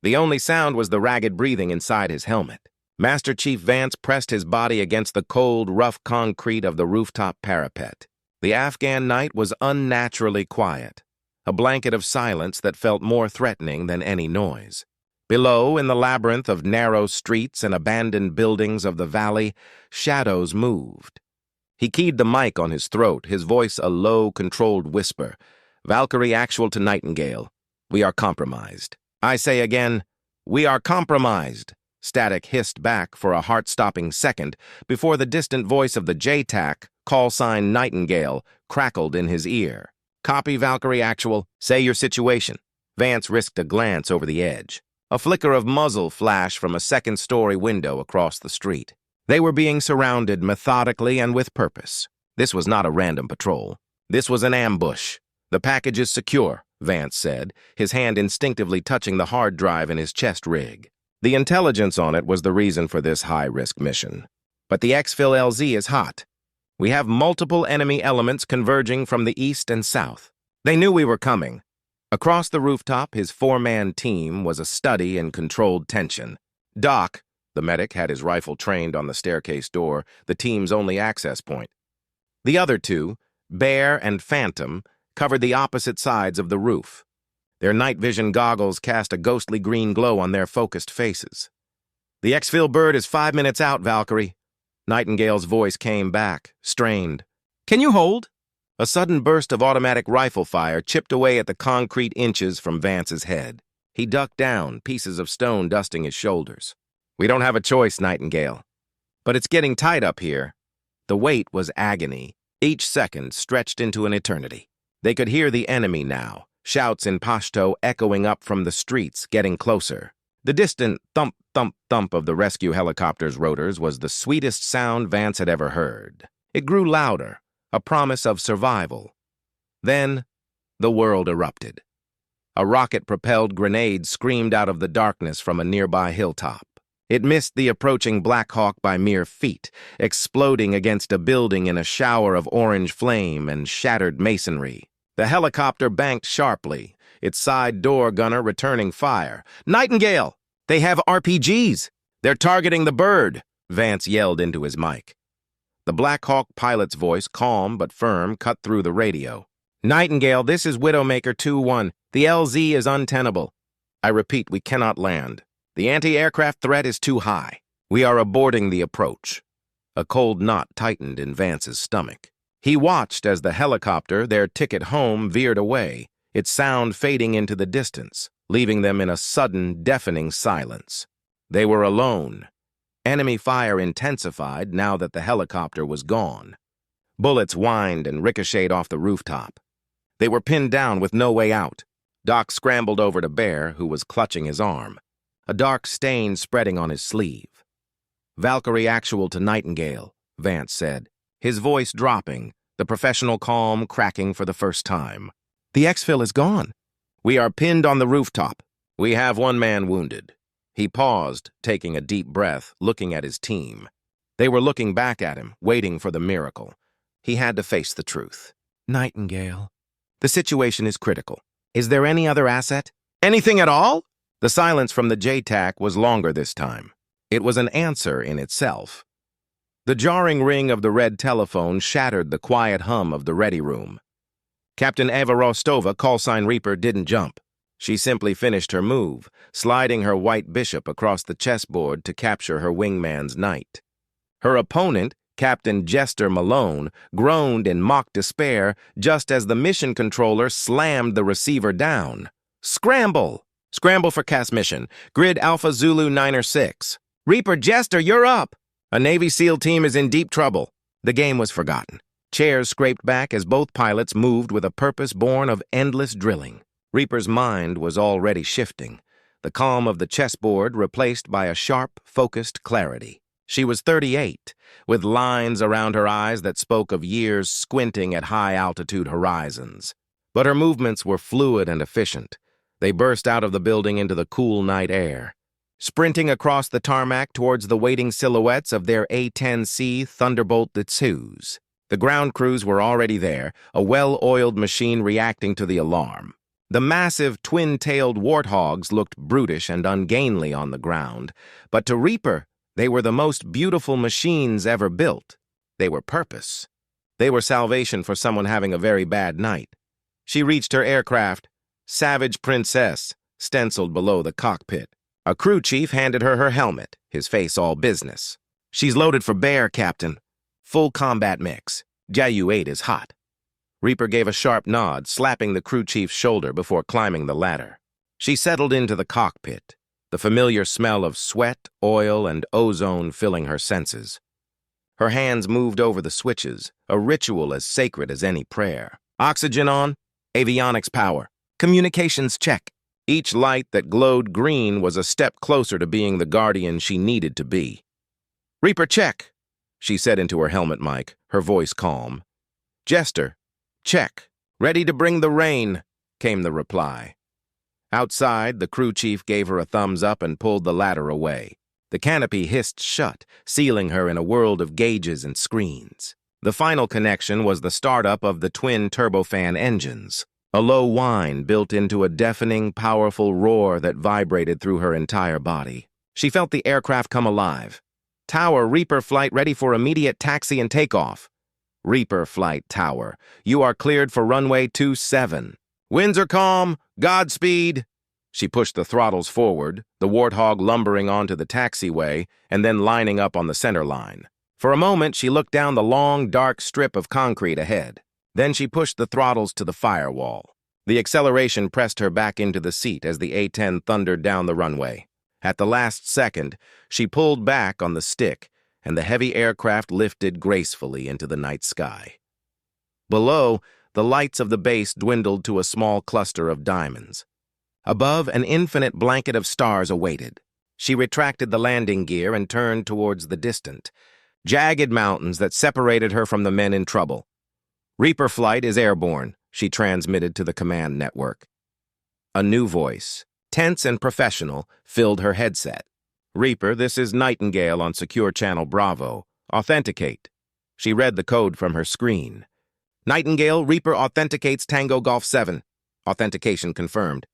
The only sound was the ragged breathing inside his helmet. Master Chief Vance pressed his body against the cold, rough concrete of the rooftop parapet. The Afghan night was unnaturally quiet, a blanket of silence that felt more threatening than any noise. Below, in the labyrinth of narrow streets and abandoned buildings of the valley, shadows moved. He keyed the mic on his throat, his voice a low, controlled whisper. "Valkyrie Actual to Nightingale. We are compromised. I say again, we are compromised." Static hissed back for a heart-stopping second before the distant voice of the JTAC, call sign Nightingale, crackled in his ear. "Copy, Valkyrie Actual. Say your situation." Vance risked a glance over the edge. A flicker of muzzle flashed from a second-story window across the street. They were being surrounded methodically and with purpose. This was not a random patrol. This was an ambush. "The package is secure," Vance said, his hand instinctively touching the hard drive in his chest rig. The intelligence on it was the reason for this high-risk mission. "But the exfil LZ is hot. We have multiple enemy elements converging from the east and south. They knew we were coming." Across the rooftop, his four-man team was a study in controlled tension. Doc, the medic, had his rifle trained on the staircase door, the team's only access point. The other two, Bear and Phantom, covered the opposite sides of the roof. Their night vision goggles cast a ghostly green glow on their focused faces. "The exfil bird is 5 minutes out, Valkyrie." Nightingale's voice came back, strained. "Can you hold?" A sudden burst of automatic rifle fire chipped away at the concrete inches from Vance's head. He ducked down, pieces of stone dusting his shoulders. "We don't have a choice, Nightingale. But it's getting tight up here." The wait was agony. Each second stretched into an eternity. They could hear the enemy now, shouts in Pashto echoing up from the streets, getting closer. The distant thump, thump, thump of the rescue helicopter's rotors was the sweetest sound Vance had ever heard. It grew louder, a promise of survival. Then, the world erupted. A rocket-propelled grenade screamed out of the darkness from a nearby hilltop. It missed the approaching Black Hawk by mere feet, exploding against a building in a shower of orange flame and shattered masonry. The helicopter banked sharply, its side door gunner returning fire. "Nightingale! They have RPGs! They're targeting the bird!" Vance yelled into his mic. The Black Hawk pilot's voice, calm but firm, cut through the radio. "Nightingale, this is Widowmaker 2-1. The LZ is untenable. I repeat, we cannot land. The anti-aircraft threat is too high. We are aborting the approach." A cold knot tightened in Vance's stomach. He watched as the helicopter, their ticket home, veered away, its sound fading into the distance, leaving them in a sudden, deafening silence. They were alone. Enemy fire intensified now that the helicopter was gone. Bullets whined and ricocheted off the rooftop. They were pinned down with no way out. Doc scrambled over to Bear, who was clutching his arm, a dark stain spreading on his sleeve. "Valkyrie Actual to Nightingale," Vance said, his voice dropping, the professional calm cracking for the first time. "The exfil is gone. We are pinned on the rooftop. We have one man wounded." He paused, taking a deep breath, looking at his team. They were looking back at him, waiting for the miracle. He had to face the truth. "Nightingale, the situation is critical. Is there any other asset? Anything at all?" The silence from the JTAC was longer this time. It was an answer in itself. The jarring ring of the red telephone shattered the quiet hum of the ready room. Captain Eva Rostova, callsign Reaper, didn't jump. She simply finished her move, sliding her white bishop across the chessboard to capture her wingman's knight. Her opponent, Captain Jester Malone, groaned in mock despair just as the mission controller slammed the receiver down. "Scramble! Scramble for CAS mission. Grid Alpha Zulu 9-6. Reaper Jester, you're up! A Navy SEAL team is in deep trouble." The game was forgotten. Chairs scraped back as both pilots moved with a purpose born of endless drilling. Reaper's mind was already shifting, the calm of the chessboard replaced by a sharp, focused clarity. She was 38, with lines around her eyes that spoke of years squinting at high-altitude horizons. But her movements were fluid and efficient. They burst out of the building into the cool night air, sprinting across the tarmac towards the waiting silhouettes of their A-10C Thunderbolt Ditsus. The ground crews were already there, a well-oiled machine reacting to the alarm. The massive twin-tailed warthogs looked brutish and ungainly on the ground, but to Reaper, they were the most beautiful machines ever built. They were purpose. They were salvation for someone having a very bad night. She reached her aircraft, Savage Princess, stenciled below the cockpit. A crew chief handed her her helmet, his face all business. "She's loaded for bear, Captain. Full combat mix. JU-8 is hot." Reaper gave a sharp nod, slapping the crew chief's shoulder before climbing the ladder. She settled into the cockpit, the familiar smell of sweat, oil, and ozone filling her senses. Her hands moved over the switches, a ritual as sacred as any prayer. Oxygen on, avionics power, communications check. Each light that glowed green was a step closer to being the guardian she needed to be. "Reaper, check," she said into her helmet mic, her voice calm. "Jester, check. Ready to bring the rain," came the reply. Outside, the crew chief gave her a thumbs up and pulled the ladder away. The canopy hissed shut, sealing her in a world of gauges and screens. The final connection was the startup of the twin turbofan engines. A low whine built into a deafening, powerful roar that vibrated through her entire body. She felt the aircraft come alive. "Tower, Reaper flight ready for immediate taxi and takeoff." "Reaper flight tower, you are cleared for runway 27. Winds are calm, Godspeed." She pushed the throttles forward, the warthog lumbering onto the taxiway and then lining up on the center line. For a moment, she looked down the long, dark strip of concrete ahead. Then she pushed the throttles to the firewall. The acceleration pressed her back into the seat as the A-10 thundered down the runway. At the last second, she pulled back on the stick, and the heavy aircraft lifted gracefully into the night sky. Below, the lights of the base dwindled to a small cluster of diamonds. Above, an infinite blanket of stars awaited. She retracted the landing gear and turned towards the distant, jagged mountains that separated her from the men in trouble. "Reaper flight is airborne," she transmitted to the command network. A new voice, tense and professional, filled her headset. "Reaper, this is Nightingale on Secure Channel Bravo. Authenticate." She read the code from her screen. "Nightingale, Reaper authenticates Tango Golf 7. Authentication confirmed."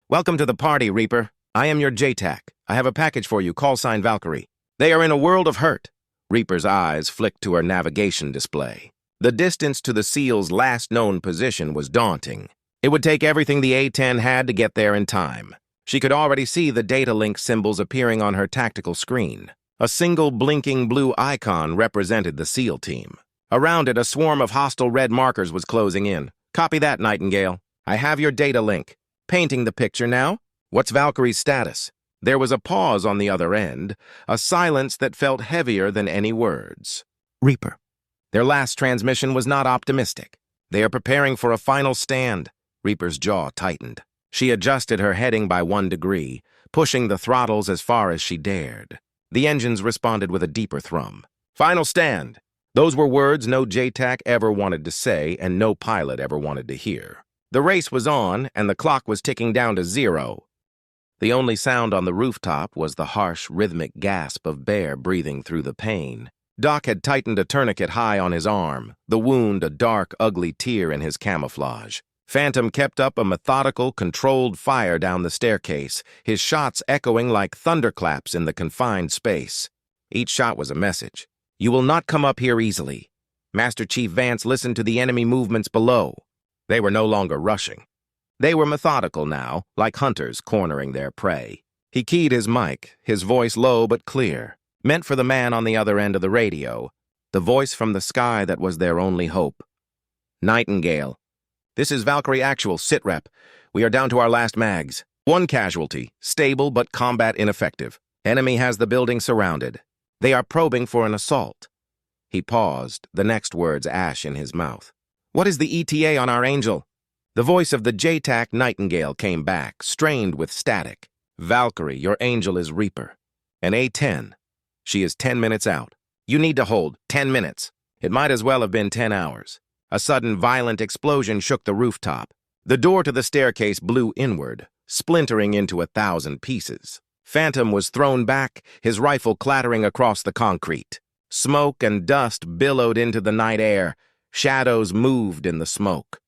"Welcome to the party, Reaper. I am your JTAC. I have a package for you, call sign Valkyrie. They are in a world of hurt." Reaper's eyes flicked to her navigation display. The distance to the SEAL's last known position was daunting. It would take everything the A-10 had to get there in time. She could already see the data link symbols appearing on her tactical screen. A single blinking blue icon represented the SEAL team. Around it, a swarm of hostile red markers was closing in. "Copy that, Nightingale. I have your data link. Painting the picture now? What's Valkyrie's status?" There was a pause on the other end, a silence that felt heavier than any words. "Reaper." Their last transmission was not optimistic. "They are preparing for a final stand." Reaper's jaw tightened. She adjusted her heading by 1 degree, pushing the throttles as far as she dared. The engines responded with a deeper thrum. "Final stand." Those were words no JTAC ever wanted to say and no pilot ever wanted to hear. The race was on, and the clock was ticking down to 0. The only sound on the rooftop was the harsh, rhythmic gasp of Bear breathing through the pane. Doc had tightened a tourniquet high on his arm, the wound a dark, ugly tear in his camouflage. Phantom kept up a methodical, controlled fire down the staircase, his shots echoing like thunderclaps in the confined space. Each shot was a message. "You will not come up here easily." Master Chief Vance listened to the enemy movements below. They were no longer rushing. They were methodical now, like hunters cornering their prey. He keyed his mic, his voice low but clear, meant for the man on the other end of the radio, the voice from the sky that was their only hope. "Nightingale. This is Valkyrie Actual, sitrep. We are down to our last mags. 1 casualty, stable but combat ineffective. Enemy has the building surrounded. They are probing for an assault." He paused, the next words ash in his mouth. "What is the ETA on our Angel?" The voice of the JTAC Nightingale came back, strained with static. "Valkyrie, your Angel is Reaper. An A-10. She is 10 minutes out. You need to hold 10 minutes. It might as well have been 10 hours. A sudden violent explosion shook the rooftop. The door to the staircase blew inward, splintering into 1,000 pieces. Phantom was thrown back, his rifle clattering across the concrete. Smoke and dust billowed into the night air. Shadows moved in the smoke.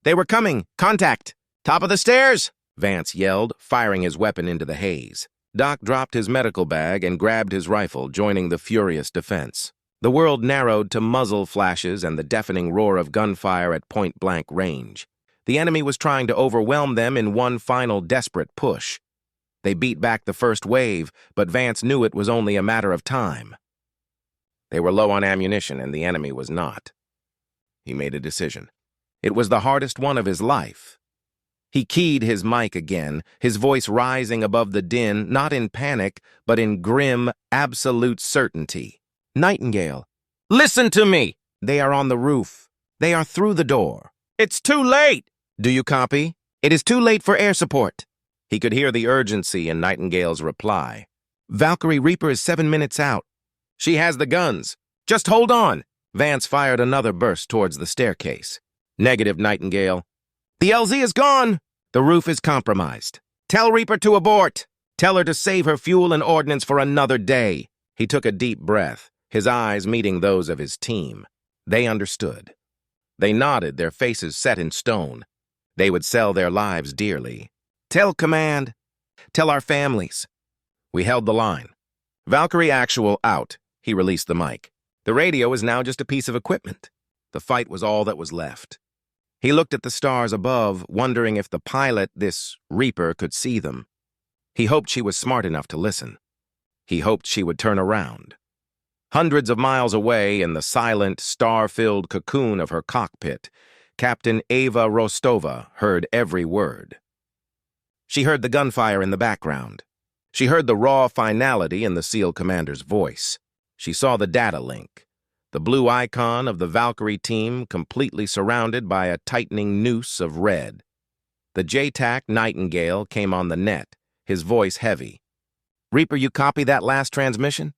"They were coming! Contact!" "Top of the stairs!" Vance yelled, firing his weapon into the haze. Doc dropped his medical bag and grabbed his rifle, joining the furious defense. The world narrowed to muzzle flashes and the deafening roar of gunfire at point-blank range. The enemy was trying to overwhelm them in one final desperate push. They beat back the first wave, but Vance knew it was only a matter of time. They were low on ammunition, and the enemy was not. He made a decision. It was the hardest one of his life. He keyed his mic again, his voice rising above the din, not in panic, but in grim, absolute certainty. "Nightingale, listen to me! They are on the roof. They are through the door. It's too late! Do you copy? It is too late for air support." He could hear the urgency in Nightingale's reply. "Valkyrie Reaper is 7 minutes out. She has the guns. Just hold on." Vance fired another burst towards the staircase. "Negative, Nightingale. The LZ is gone. The roof is compromised. Tell Reaper to abort. Tell her to save her fuel and ordnance for another day." He took a deep breath, his eyes meeting those of his team. They understood. They nodded, their faces set in stone. They would sell their lives dearly. "Tell Command. Tell our families." We held the line. "Valkyrie Actual out." He released the mic. The radio was now just a piece of equipment. The fight was all that was left. He looked at the stars above, wondering if the pilot, this Reaper, could see them. He hoped she was smart enough to listen. He hoped she would turn around. Hundreds of miles away, in the silent, star-filled cocoon of her cockpit, Captain Ava Rostova heard every word. She heard the gunfire in the background. She heard the raw finality in the SEAL commander's voice. She saw the data link, the blue icon of the Valkyrie team completely surrounded by a tightening noose of red. The JTAC Nightingale came on the net, his voice heavy. "Reaper, you copy that last transmission?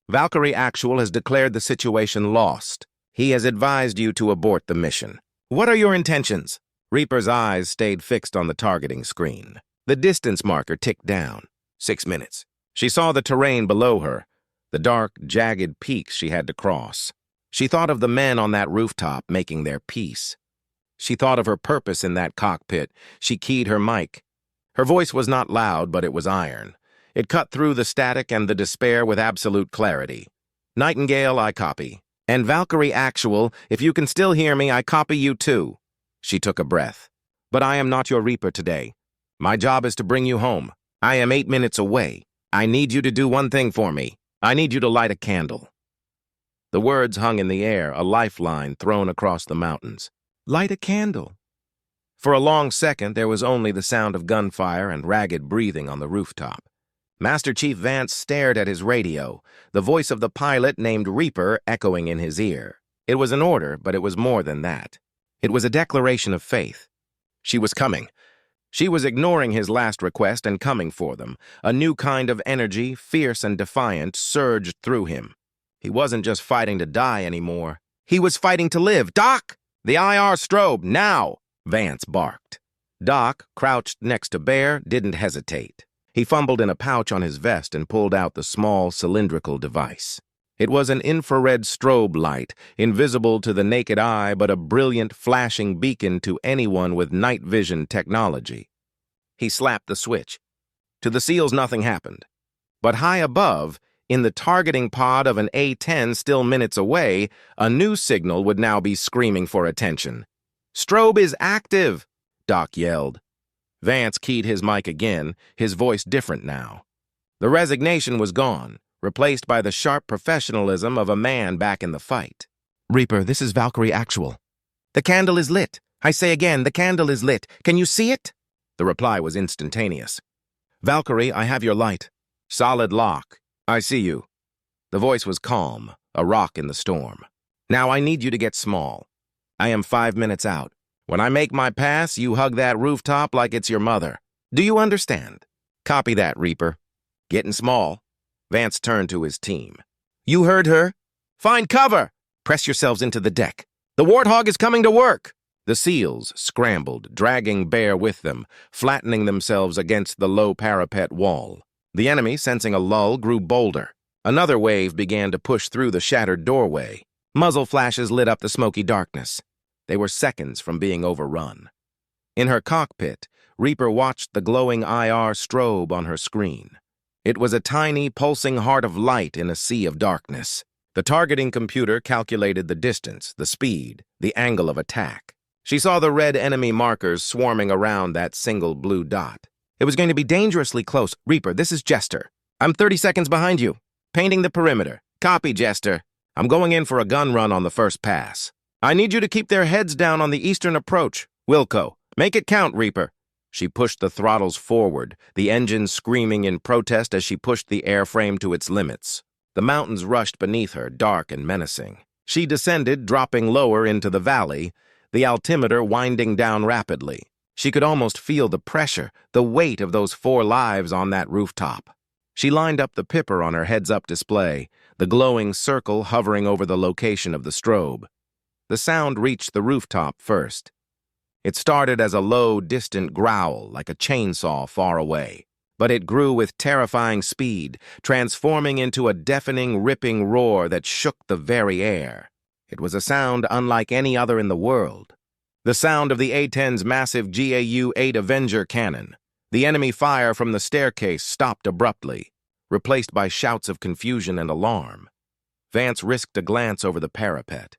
Valkyrie Actual has declared the situation lost. He has advised you to abort the mission. What are your intentions?" Reaper's eyes stayed fixed on the targeting screen. The distance marker ticked down. 6 minutes. She saw the terrain below her, the dark, jagged peaks she had to cross. She thought of the men on that rooftop making their peace. She thought of her purpose in that cockpit. She keyed her mic. Her voice was not loud, but it was iron. It cut through the static and the despair with absolute clarity. "Nightingale, I copy. And Valkyrie Actual, if you can still hear me, I copy you too." She took a breath. "But I am not your Reaper today. My job is to bring you home. I am 8 minutes away. I need you to do one thing for me. I need you to light a candle." The words hung in the air, a lifeline thrown across the mountains. Light a candle. For a long second, there was only the sound of gunfire and ragged breathing on the rooftop. Master Chief Vance stared at his radio, the voice of the pilot named Reaper echoing in his ear. It was an order, but it was more than that. It was a declaration of faith. She was coming. She was ignoring his last request and coming for them. A new kind of energy, fierce and defiant, surged through him. He wasn't just fighting to die anymore. He was fighting to live. "Doc! The IR strobe, now!" Vance barked. Doc, crouched next to Bear, didn't hesitate. He fumbled in a pouch on his vest and pulled out the small, cylindrical device. It was an infrared strobe light, invisible to the naked eye, but a brilliant, flashing beacon to anyone with night vision technology. He slapped the switch. To the SEALs, nothing happened. But high above, in the targeting pod of an A-10 still minutes away, a new signal would now be screaming for attention. "Strobe is active!" Doc yelled. Vance keyed his mic again, his voice different now. The resignation was gone, replaced by the sharp professionalism of a man back in the fight. "Reaper, this is Valkyrie Actual. The candle is lit. I say again, the candle is lit. Can you see it?" The reply was instantaneous. "Valkyrie, I have your light. Solid lock. I see you." The voice was calm, a rock in the storm. "Now I need you to get small. I am 5 minutes out. When I make my pass, you hug that rooftop like it's your mother. Do you understand?" "Copy that, Reaper. Getting small." Vance turned to his team. "You heard her. Find cover. Press yourselves into the deck. The Warthog is coming to work." The SEALs scrambled, dragging Bear with them, flattening themselves against the low parapet wall. The enemy, sensing a lull, grew bolder. Another wave began to push through the shattered doorway. Muzzle flashes lit up the smoky darkness. They were seconds from being overrun. In her cockpit, Reaper watched the glowing IR strobe on her screen. It was a tiny, pulsing heart of light in a sea of darkness. The targeting computer calculated the distance, the speed, the angle of attack. She saw the red enemy markers swarming around that single blue dot. It was going to be dangerously close. Reaper, this is Jester. I'm 30 seconds behind you. Painting the perimeter. Copy, Jester. I'm going in for a gun run on the first pass. I need you to keep their heads down on the eastern approach. Wilco, make it count, Reaper. She pushed the throttles forward, the engine screaming in protest as she pushed the airframe to its limits. The mountains rushed beneath her, dark and menacing. She descended, dropping lower into the valley, the altimeter winding down rapidly. She could almost feel the pressure, the weight of those 4 lives on that rooftop. She lined up the pipper on her heads-up display, the glowing circle hovering over the location of the strobe. The sound reached the rooftop first. It started as a low, distant growl, like a chainsaw far away. But it grew with terrifying speed, transforming into a deafening, ripping roar that shook the very air. It was a sound unlike any other in the world. The sound of the A-10's massive GAU-8 Avenger cannon. The enemy fire from the staircase stopped abruptly, replaced by shouts of confusion and alarm. Vance risked a glance over the parapet.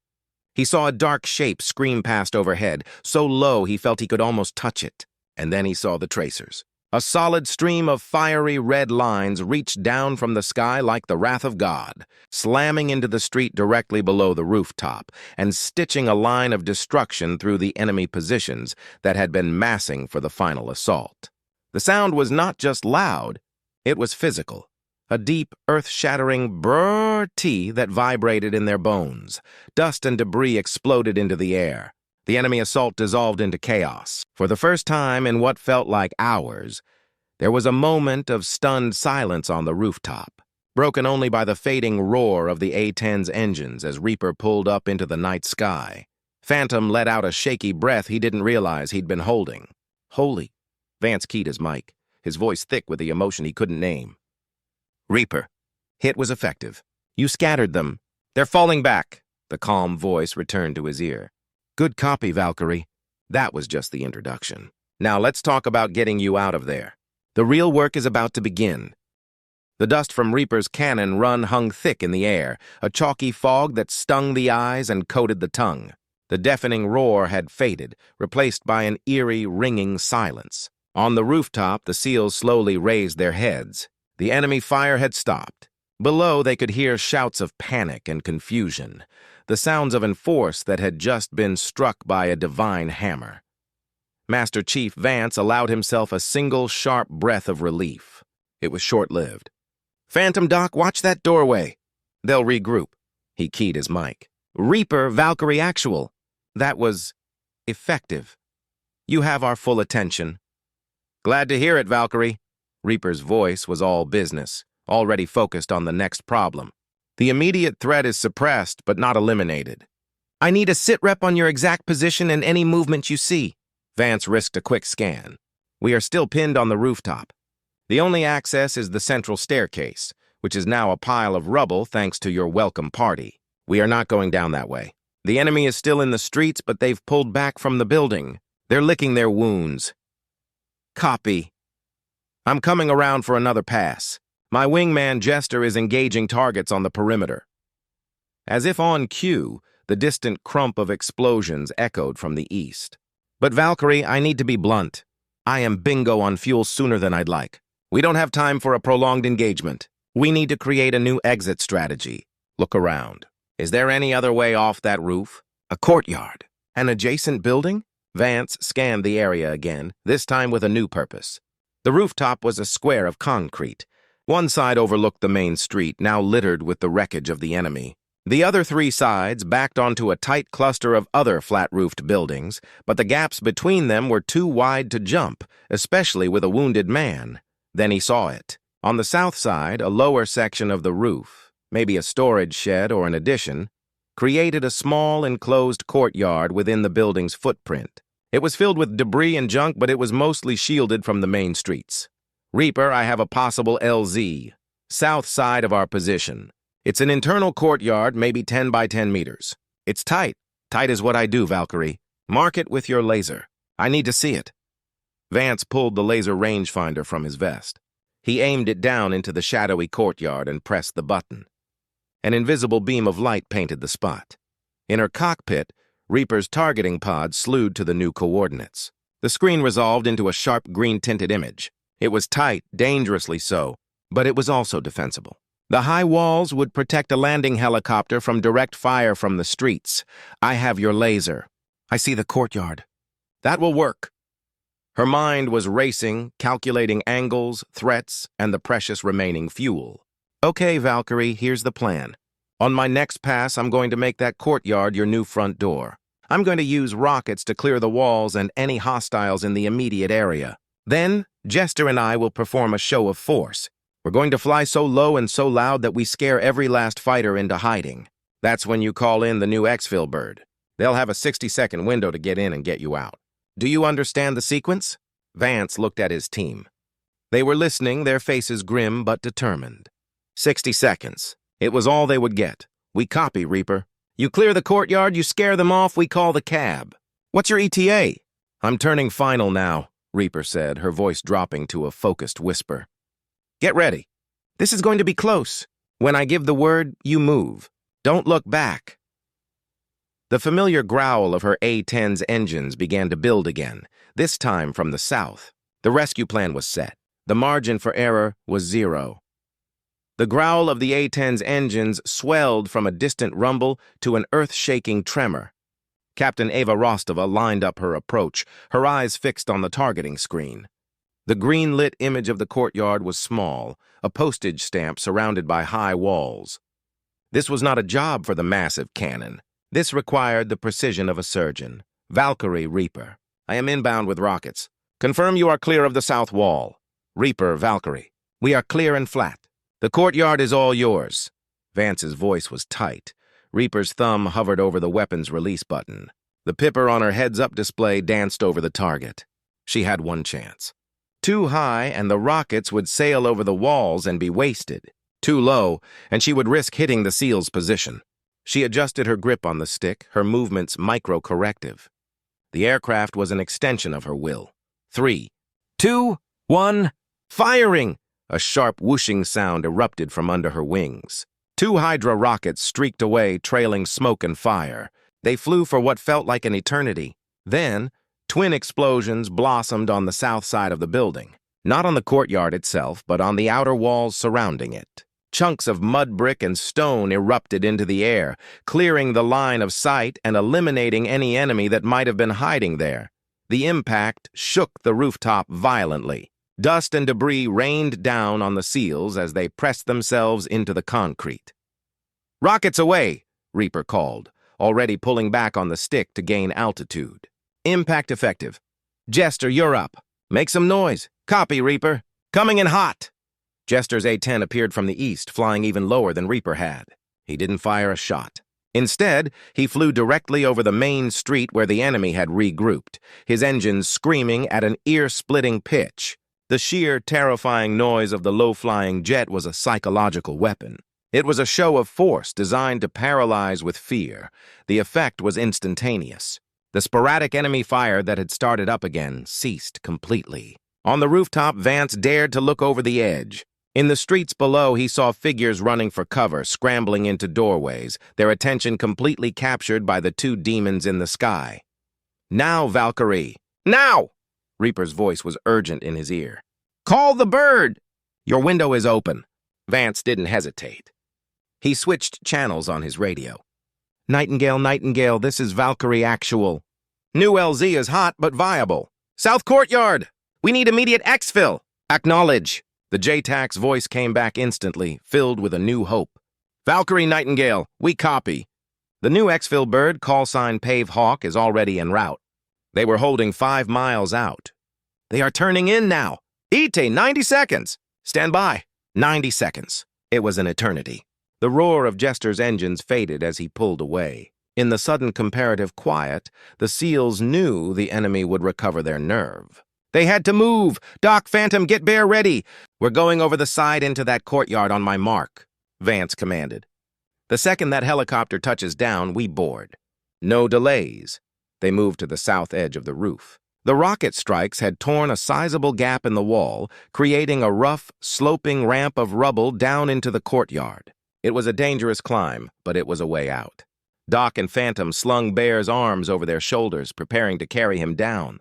He saw a dark shape scream past overhead, so low he felt he could almost touch it. And then he saw the tracers. A solid stream of fiery red lines reached down from the sky like the wrath of God, slamming into the street directly below the rooftop and stitching a line of destruction through the enemy positions that had been massing for the final assault. The sound was not just loud, it was physical. A deep, earth-shattering brrr-t that vibrated in their bones. Dust and debris exploded into the air. The enemy assault dissolved into chaos. For the first time in what felt like hours, there was a moment of stunned silence on the rooftop, broken only by the fading roar of the A-10's engines as Reaper pulled up into the night sky. Phantom let out a shaky breath he didn't realize he'd been holding. Holy. Vance keyed his mic, his voice thick with the emotion he couldn't name. Reaper. Hit was effective. You scattered them. They're falling back. The calm voice returned to his ear. Good copy, Valkyrie. That was just the introduction. Now let's talk about getting you out of there. The real work is about to begin. The dust from Reaper's cannon run hung thick in the air, a chalky fog that stung the eyes and coated the tongue. The deafening roar had faded, replaced by an eerie, ringing silence. On the rooftop, the SEALs slowly raised their heads. The enemy fire had stopped. Below, they could hear shouts of panic and confusion, the sounds of enforce that had just been struck by a divine hammer. Master Chief Vance allowed himself a single sharp breath of relief. It was short-lived. Phantom Doc, watch that doorway. They'll regroup. He keyed his mic. Reaper, Valkyrie Actual. That was effective. You have our full attention. Glad to hear it, Valkyrie. Reaper's voice was all business, already focused on the next problem. The immediate threat is suppressed, but not eliminated. I need a sit rep on your exact position and any movement you see. Vance risked a quick scan. We are still pinned on the rooftop. The only access is the central staircase, which is now a pile of rubble thanks to your welcome party. We are not going down that way. The enemy is still in the streets, but they've pulled back from the building. They're licking their wounds. Copy. I'm coming around for another pass. My wingman Jester is engaging targets on the perimeter. As if on cue, the distant crump of explosions echoed from the east. But Valkyrie, I need to be blunt. I am bingo on fuel sooner than I'd like. We don't have time for a prolonged engagement. We need to create a new exit strategy. Look around. Is there any other way off that roof? A courtyard? An adjacent building? Vance scanned the area again, this time with a new purpose. The rooftop was a square of concrete. One side overlooked the main street, now littered with the wreckage of the enemy. The other 3 sides backed onto a tight cluster of other flat-roofed buildings, but the gaps between them were too wide to jump, especially with a wounded man. Then he saw it. On the south side, a lower section of the roof, maybe a storage shed or an addition, created a small enclosed courtyard within the building's footprint. It was filled with debris and junk, but it was mostly shielded from the main streets. Reaper, I have a possible LZ, south side of our position. It's an internal courtyard, maybe 10 by 10 meters. It's tight. Tight is what I do, Valkyrie. Mark it with your laser. I need to see it. Vance pulled the laser rangefinder from his vest. He aimed it down into the shadowy courtyard and pressed the button. An invisible beam of light painted the spot. In her cockpit, Reaper's targeting pod slewed to the new coordinates. The screen resolved into a sharp green-tinted image. It was tight, dangerously so, but it was also defensible. The high walls would protect a landing helicopter from direct fire from the streets. I have your laser. I see the courtyard. That will work. Her mind was racing, calculating angles, threats, and the precious remaining fuel. Okay, Valkyrie, here's the plan. On my next pass, I'm going to make that courtyard your new front door. I'm going to use rockets to clear the walls and any hostiles in the immediate area. Then, Jester and I will perform a show of force. We're going to fly so low and so loud that we scare every last fighter into hiding. That's when you call in the new exfil bird. They'll have a 60-second window to get in and get you out. Do you understand the sequence? Vance looked at his team. They were listening, their faces grim but determined. 60 seconds. It was all they would get. We copy, Reaper. You clear the courtyard, you scare them off, we call the cab. What's your ETA? I'm turning final now, Reaper said, her voice dropping to a focused whisper. Get ready. This is going to be close. When I give the word, you move. Don't look back. The familiar growl of her A-10's engines began to build again, this time from the south. The rescue plan was set. The margin for error was 0. The growl of the A-10's engines swelled from a distant rumble to an earth-shaking tremor. Captain Ava Rostova lined up her approach, her eyes fixed on the targeting screen. The green-lit image of the courtyard was small, a postage stamp surrounded by high walls. This was not a job for the massive cannon. This required the precision of a surgeon. Valkyrie, Reaper. I am inbound with rockets. Confirm you are clear of the south wall. Reaper, Valkyrie. We are clear and flat. The courtyard is all yours. Vance's voice was tight. Reaper's thumb hovered over the weapons release button. The pipper on her heads-up display danced over the target. She had one chance. Too high, and the rockets would sail over the walls and be wasted. Too low, and she would risk hitting the SEAL's position. She adjusted her grip on the stick, her movements micro-corrective. The aircraft was an extension of her will. 3, 2, 1, firing! A sharp whooshing sound erupted from under her wings. 2 Hydra rockets streaked away, trailing smoke and fire. They flew for what felt like an eternity. Then, twin explosions blossomed on the south side of the building. Not on the courtyard itself, but on the outer walls surrounding it. Chunks of mud brick and stone erupted into the air, clearing the line of sight and eliminating any enemy that might have been hiding there. The impact shook the rooftop violently. Dust and debris rained down on the SEALs as they pressed themselves into the concrete. Rockets away, Reaper called, already pulling back on the stick to gain altitude. Impact effective. Jester, you're up. Make some noise. Copy, Reaper. Coming in hot. Jester's A-10 appeared from the east, flying even lower than Reaper had. He didn't fire a shot. Instead, he flew directly over the main street where the enemy had regrouped, his engines screaming at an ear-splitting pitch. The sheer, terrifying noise of the low-flying jet was a psychological weapon. It was a show of force designed to paralyze with fear. The effect was instantaneous. The sporadic enemy fire that had started up again ceased completely. On the rooftop, Vance dared to look over the edge. In the streets below, he saw figures running for cover, scrambling into doorways, their attention completely captured by the 2 demons in the sky. Now, Valkyrie! Now! Reaper's voice was urgent in his ear. Call the bird! Your window is open. Vance didn't hesitate. He switched channels on his radio. Nightingale, Nightingale, this is Valkyrie Actual. New LZ is hot but viable. South Courtyard! We need immediate exfil! Acknowledge! The JTAC's voice came back instantly, filled with a new hope. Valkyrie Nightingale, we copy. The new exfil bird, callsign Pave Hawk, is already en route. They were holding 5 miles out. They are turning in now. A-10, 90 seconds. Stand by. 90 seconds. It was an eternity. The roar of Jester's engines faded as he pulled away. In the sudden comparative quiet, the SEALs knew the enemy would recover their nerve. They had to move. Doc, Phantom, get Bear ready. We're going over the side into that courtyard on my mark, Vance commanded. The second that helicopter touches down, we board. No delays. They moved to the south edge of the roof. The rocket strikes had torn a sizable gap in the wall, creating a rough, sloping ramp of rubble down into the courtyard. It was a dangerous climb, but it was a way out. Doc and Phantom slung Bear's arms over their shoulders, preparing to carry him down.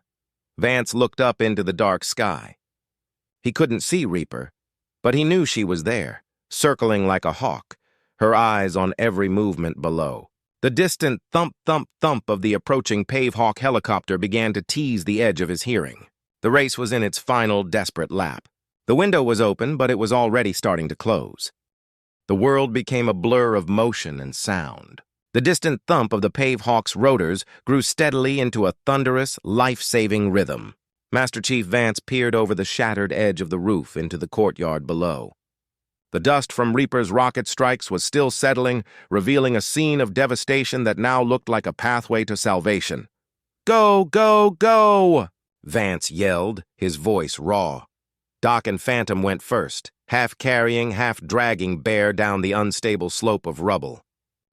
Vance looked up into the dark sky. He couldn't see Reaper, but he knew she was there, circling like a hawk, her eyes on every movement below. The distant thump-thump-thump of the approaching Pavehawk helicopter began to tease the edge of his hearing. The race was in its final, desperate lap. The window was open, but it was already starting to close. The world became a blur of motion and sound. The distant thump of the Pavehawk's rotors grew steadily into a thunderous, life-saving rhythm. Master Chief Vance peered over the shattered edge of the roof into the courtyard below. The dust from Reaper's rocket strikes was still settling, revealing a scene of devastation that now looked like a pathway to salvation. "Go, go, go!" Vance yelled, his voice raw. Doc and Phantom went first, half carrying, half dragging Bear down the unstable slope of rubble.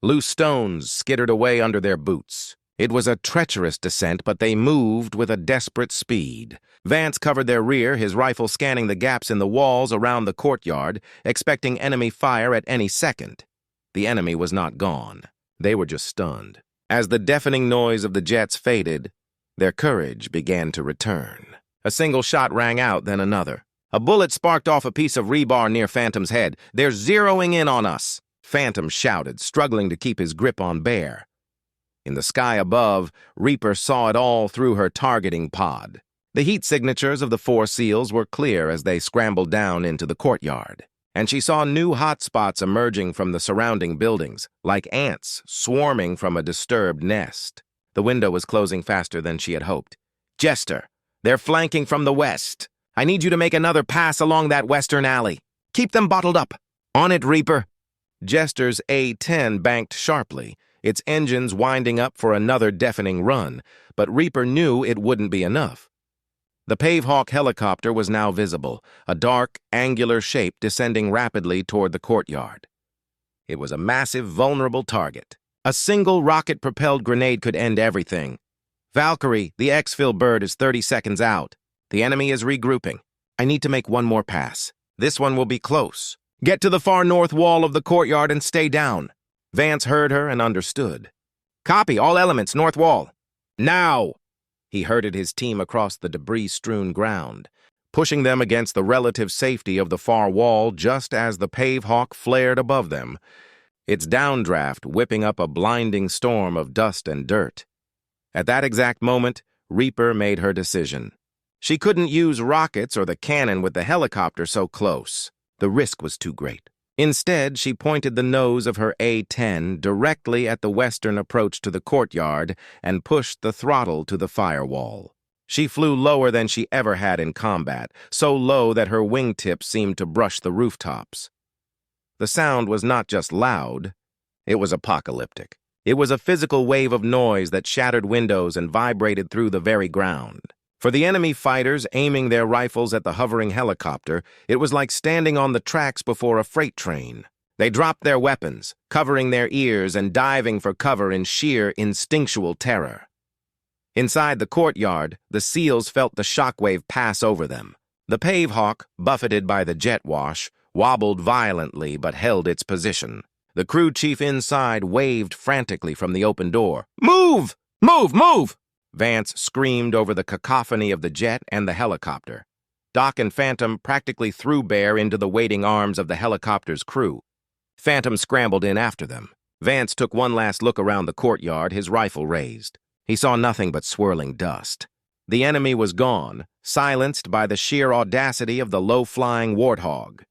Loose stones skittered away under their boots. It was a treacherous descent, but they moved with a desperate speed. Vance covered their rear, his rifle scanning the gaps in the walls around the courtyard, expecting enemy fire at any second. The enemy was not gone. They were just stunned. As the deafening noise of the jets faded, their courage began to return. A single shot rang out, then another. A bullet sparked off a piece of rebar near Phantom's head. "They're zeroing in on us!" Phantom shouted, struggling to keep his grip on Bear. In the sky above, Reaper saw it all through her targeting pod. The heat signatures of the 4 SEALs were clear as they scrambled down into the courtyard, and she saw new hot spots emerging from the surrounding buildings, like ants swarming from a disturbed nest. The window was closing faster than she had hoped. "Jester, they're flanking from the west. I need you to make another pass along that western alley. Keep them bottled up. On it, Reaper." Jester's A-10 banked sharply, its engines winding up for another deafening run, but Reaper knew it wouldn't be enough. The Pavehawk helicopter was now visible, a dark, angular shape descending rapidly toward the courtyard. It was a massive, vulnerable target. A single rocket-propelled grenade could end everything. "Valkyrie, the exfil bird is 30 seconds out. The enemy is regrouping. I need to make one more pass. This one will be close. Get to the far north wall of the courtyard and stay down." Vance heard her and understood. "Copy, all elements, north wall. Now!" He herded his team across the debris-strewn ground, pushing them against the relative safety of the far wall just as the Pavehawk flared above them, its downdraft whipping up a blinding storm of dust and dirt. At that exact moment, Reaper made her decision. She couldn't use rockets or the cannon with the helicopter so close. The risk was too great. Instead, she pointed the nose of her A-10 directly at the western approach to the courtyard and pushed the throttle to the firewall. She flew lower than she ever had in combat, so low that her wingtips seemed to brush the rooftops. The sound was not just loud, it was apocalyptic. It was a physical wave of noise that shattered windows and vibrated through the very ground. For the enemy fighters aiming their rifles at the hovering helicopter, it was like standing on the tracks before a freight train. They dropped their weapons, covering their ears and diving for cover in sheer instinctual terror. Inside the courtyard, the SEALs felt the shockwave pass over them. The Pavehawk, buffeted by the jet wash, wobbled violently but held its position. The crew chief inside waved frantically from the open door. "Move! Move! Move!" Vance screamed over the cacophony of the jet and the helicopter. Doc and Phantom practically threw Bear into the waiting arms of the helicopter's crew. Phantom scrambled in after them. Vance took one last look around the courtyard, his rifle raised. He saw nothing but swirling dust. The enemy was gone, silenced by the sheer audacity of the low-flying warthog.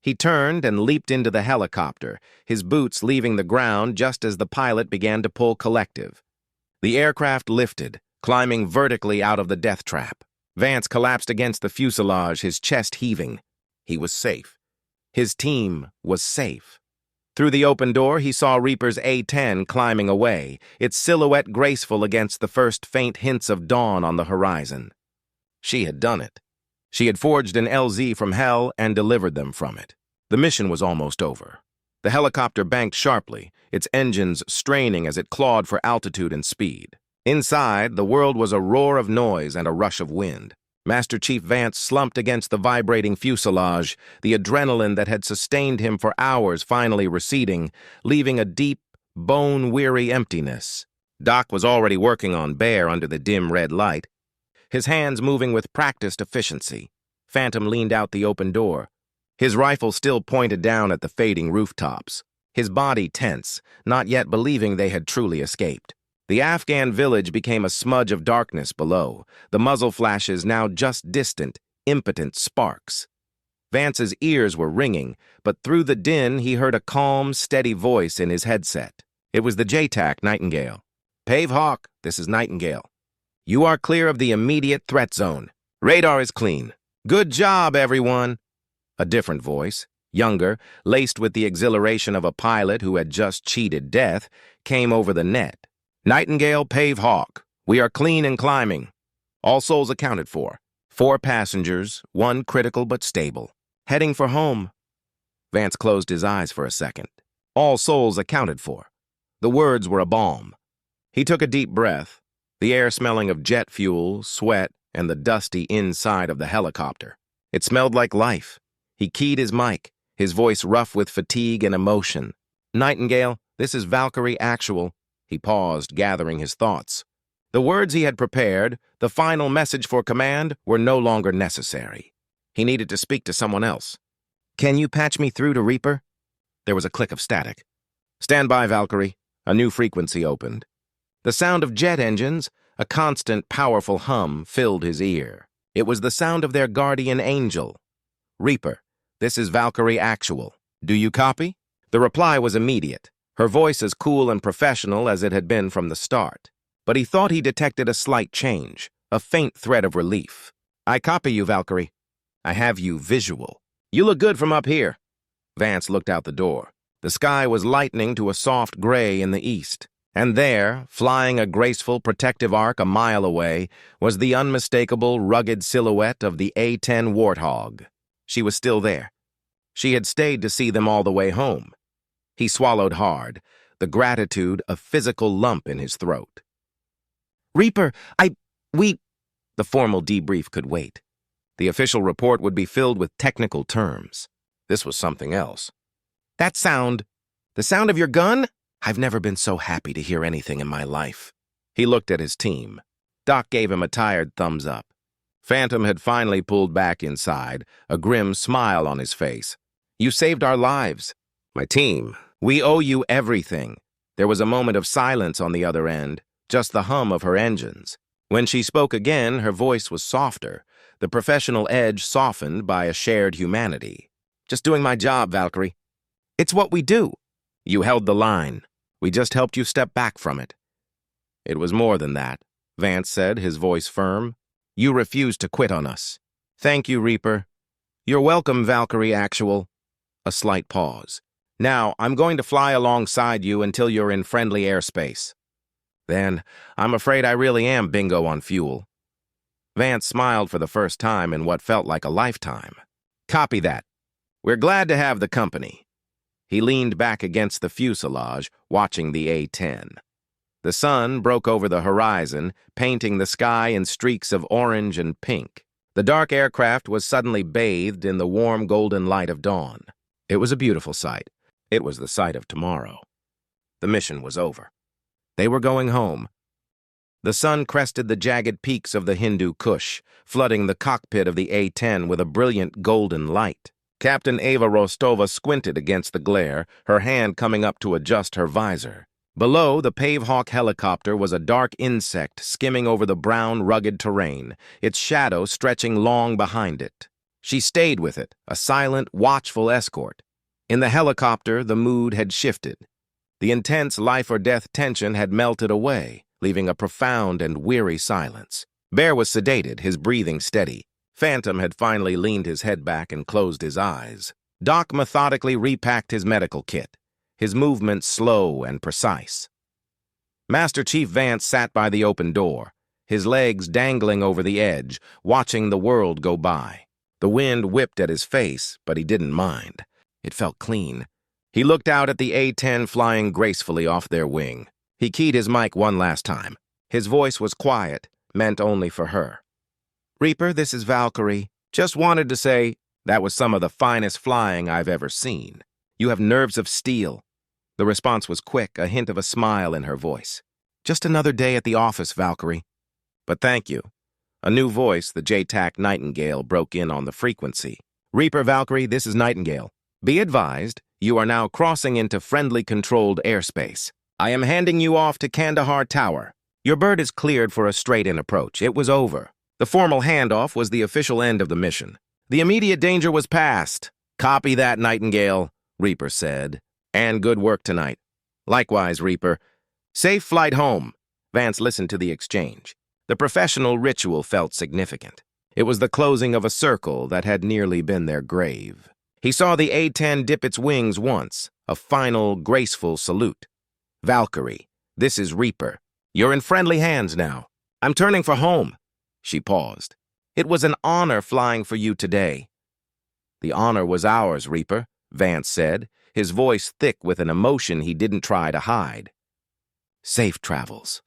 He turned and leaped into the helicopter, his boots leaving the ground just as the pilot began to pull collective. The aircraft lifted, climbing vertically out of the death trap. Vance collapsed against the fuselage, his chest heaving. He was safe. His team was safe. Through the open door, he saw Reaper's A-10 climbing away, its silhouette graceful against the first faint hints of dawn on the horizon. She had done it. She had forged an LZ from hell and delivered them from it. The mission was almost over. The helicopter banked sharply, its engines straining as it clawed for altitude and speed. Inside, the world was a roar of noise and a rush of wind. Master Chief Vance slumped against the vibrating fuselage, the adrenaline that had sustained him for hours finally receding, leaving a deep, bone-weary emptiness. Doc was already working on Bear under the dim red light, his hands moving with practiced efficiency. Phantom leaned out the open door, his rifle still pointed down at the fading rooftops, his body tense, not yet believing they had truly escaped. The Afghan village became a smudge of darkness below, the muzzle flashes now just distant, impotent sparks. Vance's ears were ringing, but through the din he heard a calm, steady voice in his headset. It was the JTAC Nightingale. "Pave Hawk, this is Nightingale. You are clear of the immediate threat zone. Radar is clean. Good job, everyone." A different voice, younger, laced with the exhilaration of a pilot who had just cheated death, came over the net. "Nightingale, Pave Hawk. We are clean and climbing. All souls accounted for. 4 passengers, 1 critical but stable. Heading for home." Vance closed his eyes for a second. All souls accounted for. The words were a balm. He took a deep breath, the air smelling of jet fuel, sweat, and the dusty inside of the helicopter. It smelled like life. He keyed his mic, his voice rough with fatigue and emotion. "Nightingale, this is Valkyrie Actual." He paused, gathering his thoughts. The words he had prepared, the final message for command, were no longer necessary. He needed to speak to someone else. "Can you patch me through to Reaper?" There was a click of static. "Stand by, Valkyrie." A new frequency opened. The sound of jet engines, a constant, powerful hum, filled his ear. It was the sound of their guardian angel. "Reaper, this is Valkyrie Actual. Do you copy?" The reply was immediate, her voice as cool and professional as it had been from the start. But he thought he detected a slight change, a faint thread of relief. "I copy you, Valkyrie. I have you visual. You look good from up here." Vance looked out the door. The sky was lightening to a soft gray in the east. And there, flying a graceful protective arc a mile away, was the unmistakable, rugged silhouette of the A-10 Warthog. She was still there. She had stayed to see them all the way home. He swallowed hard, the gratitude a physical lump in his throat. "Reaper, we..." The formal debrief could wait. The official report would be filled with technical terms. This was something else. "That sound... the sound of your gun? I've never been so happy to hear anything in my life." He looked at his team. Doc gave him a tired thumbs up. Phantom had finally pulled back inside, a grim smile on his face. "You saved our lives. My team, we owe you everything." There was a moment of silence on the other end, just the hum of her engines. When she spoke again, her voice was softer, the professional edge softened by a shared humanity. "Just doing my job, Valkyrie. It's what we do." "You held the line. We just helped you step back from it." "It was more than that," Vance said, his voice firm. "You refused to quit on us." "Thank you, Reaper." "You're welcome, Valkyrie Actual." A slight pause. "Now, I'm going to fly alongside you until you're in friendly airspace." "Then, I'm afraid I really am bingo on fuel." Vance smiled for the first time in what felt like a lifetime. "Copy that. We're glad to have the company." He leaned back against the fuselage, watching the A-10. The sun broke over the horizon, painting the sky in streaks of orange and pink. The dark aircraft was suddenly bathed in the warm golden light of dawn. It was a beautiful sight. It was the sight of tomorrow. The mission was over. They were going home. The sun crested the jagged peaks of the Hindu Kush, flooding the cockpit of the A-10 with a brilliant golden light. Captain Ava Rostova squinted against the glare, her hand coming up to adjust her visor. Below, the Pave Hawk helicopter was a dark insect skimming over the brown, rugged terrain, its shadow stretching long behind it. She stayed with it, a silent, watchful escort. In the helicopter, the mood had shifted. The intense life-or-death tension had melted away, leaving a profound and weary silence. Bear was sedated, his breathing steady. Phantom had finally leaned his head back and closed his eyes. Doc methodically repacked his medical kit, his movements slow and precise. Master Chief Vance sat by the open door, his legs dangling over the edge, watching the world go by. The wind whipped at his face, but he didn't mind. It felt clean. He looked out at the A-10 flying gracefully off their wing. He keyed his mic one last time. His voice was quiet, meant only for her. "Reaper, this is Valkyrie. Just wanted to say that was some of the finest flying I've ever seen. You have nerves of steel." The response was quick, a hint of a smile in her voice. "Just another day at the office, Valkyrie." "But thank you." A new voice, the JTAC Nightingale, broke in on the frequency. "Reaper Valkyrie, this is Nightingale. Be advised, you are now crossing into friendly-controlled airspace. I am handing you off to Kandahar Tower. Your bird is cleared for a straight-in approach. It was over. The formal handoff was the official end of the mission. The immediate danger was past." "Copy that, Nightingale," Reaper said. "And good work tonight." "Likewise, Reaper. Safe flight home." Vance listened to the exchange. The professional ritual felt significant. It was the closing of a circle that had nearly been their grave. He saw the A-10 dip its wings once, a final, graceful salute. "Valkyrie, this is Reaper. You're in friendly hands now. I'm turning for home." She paused. "It was an honor flying for you today." "The honor was ours, Reaper," Vance said, his voice thick with an emotion he didn't try to hide. "Safe travels."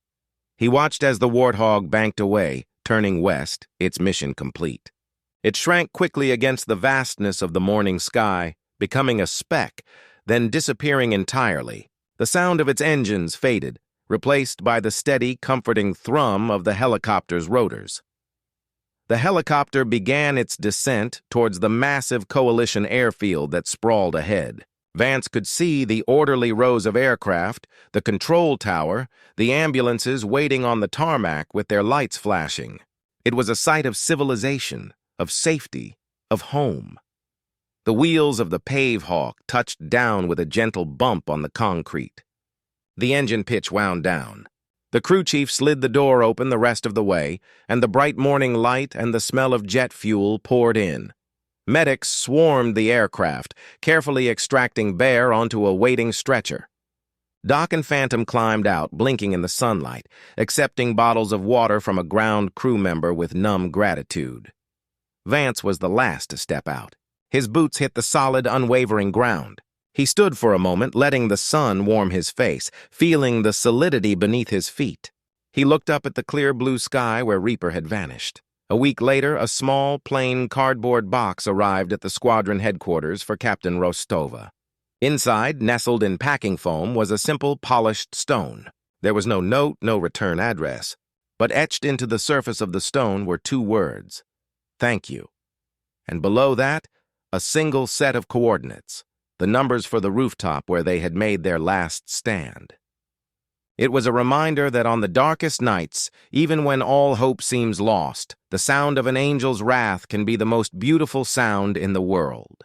He watched as the Warthog banked away, turning west, its mission complete. It shrank quickly against the vastness of the morning sky, becoming a speck, then disappearing entirely. The sound of its engines faded, replaced by the steady, comforting thrum of the helicopter's rotors. The helicopter began its descent towards the massive coalition airfield that sprawled ahead. Vance could see the orderly rows of aircraft, the control tower, the ambulances waiting on the tarmac with their lights flashing. It was a sight of civilization, of safety, of home. The wheels of the Pave Hawk touched down with a gentle bump on the concrete. The engine pitch wound down. The crew chief slid the door open the rest of the way, and the bright morning light and the smell of jet fuel poured in. Medics swarmed the aircraft, carefully extracting Bear onto a waiting stretcher. Doc and Phantom climbed out, blinking in the sunlight, accepting bottles of water from a ground crew member with numb gratitude. Vance was the last to step out. His boots hit the solid, unwavering ground. He stood for a moment, letting the sun warm his face, feeling the solidity beneath his feet. He looked up at the clear blue sky where Reaper had vanished. A week later, a small, plain cardboard box arrived at the squadron headquarters for Captain Rostova. Inside, nestled in packing foam, was a simple, polished stone. There was no note, no return address. But etched into the surface of the stone were 2 words: "Thank you." And below that, a single set of coordinates, the numbers for the rooftop where they had made their last stand. It was a reminder that on the darkest nights, even when all hope seems lost, the sound of an angel's wrath can be the most beautiful sound in the world.